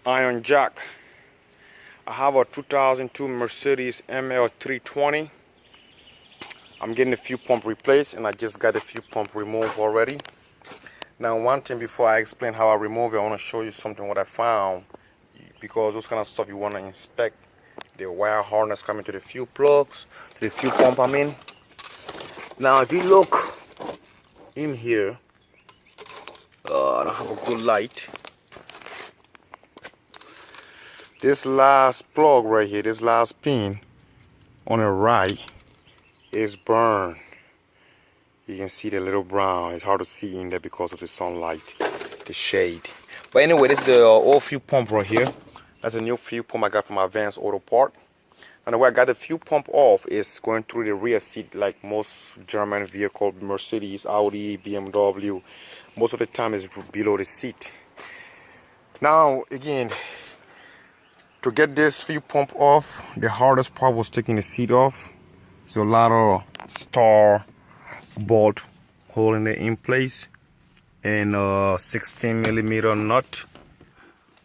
iron jack. I have a 2002 Mercedes ML320. I'm getting a fuel pump replaced, and I just got a fuel pump removed already. Now, one thing before I explain how I remove it, I want to show you something what I found, because those kind of stuff you want to inspect. The wire harness coming to the fuel plugs, to the fuel pump I mean. Now, if you look in here, I don't have a good light. This last plug right here, this last pin on the right is burned. You can see the little brown. It's hard to see in there because of the sunlight, the shade. But anyway, this is the old fuel pump right here. That's a new fuel pump I got from Advanced Auto Part. And the way I got the fuel pump off is going through the rear seat, like most German vehicle, Mercedes, Audi, BMW. Most of the time is below the seat. Now, again, to get this fuel pump off, the hardest part was taking the seat off. So a lot of star bolt holding it in place, and 16mm nut,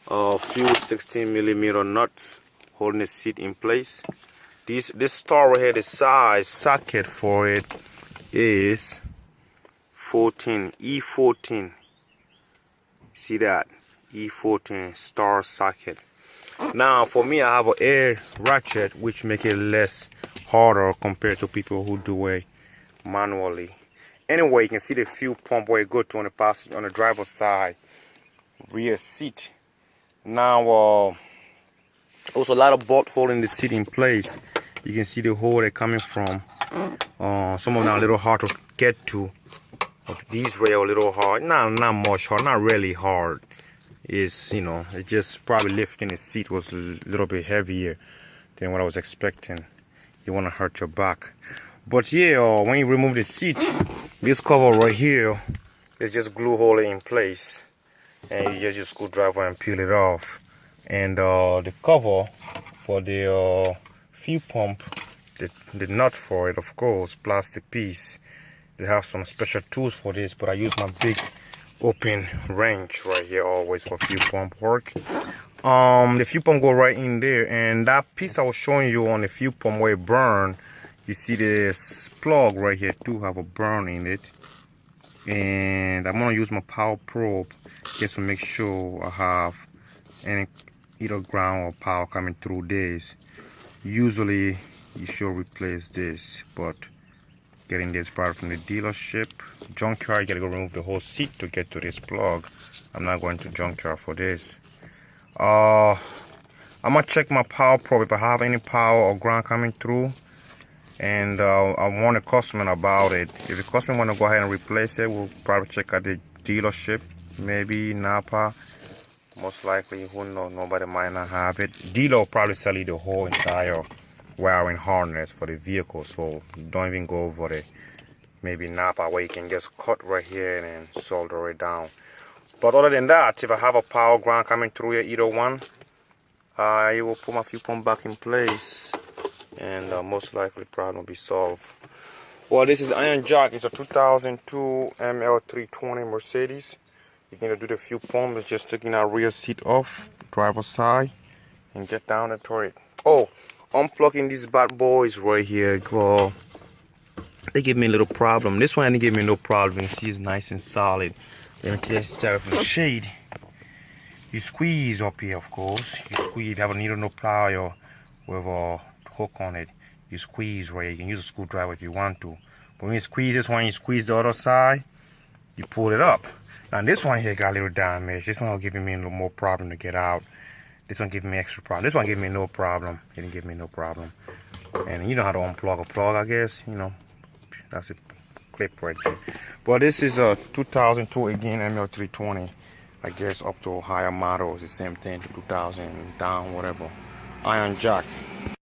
few 16mm nuts holding the seat in place. This star right here, the size socket for it is 14, E14. See that? E14 star socket. Now for me, I have an air ratchet, which make it less harder compared to people who do it manually. Anyway, you can see the fuel pump where it goes to on the passenger, on the driver's side rear seat. Now also a lot of bolts holding the seat in place. You can see the hole they're coming from. Some of them are a little hard to get to. These rail a little hard. Not much hard, not really hard. It's, you know, it just probably lifting the seat was a little bit heavier than what I was expecting. You want to hurt your back. But yeah, when you remove the seat, this cover right here is just glue hole in place, and you just screwdriver and peel it off. And the cover for the fuel pump, the nut for it, of course, plastic piece. They have some special tools for this, but I use my big open wrench right here always for fuel pump work. The fuel pump go right in there, and that piece I was showing you on the fuel pump where it burned, you see this plug right here too have a burn in it. And I'm gonna use my power probe just to make sure I have any either ground or power coming through this. Usually you should replace this, but getting this part from the dealership, junkyard, you gotta go remove the whole seat to get to this plug. I'm not going to junkyard for this. I'm gonna check my power probe if I have any power or ground coming through, and I warn the customer about it. If the customer want to go ahead and replace it, we'll probably check at the dealership, maybe Napa. Most likely, who knows, nobody might not have it. Dealer will probably sell you the whole entire wiring harness for the vehicle, so don't even go over there. Maybe Napa, where you can just cut right here and then solder it down. But other than that, if I have a power ground coming through here, either one, I will put my fuel pump back in place, and most likely problem will be solved. Well, this is iron jack. It's a 2002 ML320 Mercedes. You're gonna do the fuel pump. It's just taking our rear seat off, driver's side, and get down and turn it. Oh, unplugging these bad boys right here. Go. They give me a little problem. This one didn't give me no problem. You see, it's nice and solid. Let me test it from the shade. You squeeze up here, of course. You squeeze. If you have a needle no plier with a hook on it, you squeeze right here. You can use a screwdriver if you want to. But when you squeeze this one, you squeeze the other side, you pull it up. Now this one here got a little damage. This one will give me a little more problem to get out. This one giving me extra problem. This one gave me no problem. It didn't give me no problem. And you know how to unplug a plug, I guess. You know, that's a clip right there. But this is a 2002 again ML320. I guess up to higher models, the same thing, 2000 down, whatever. Iron jack.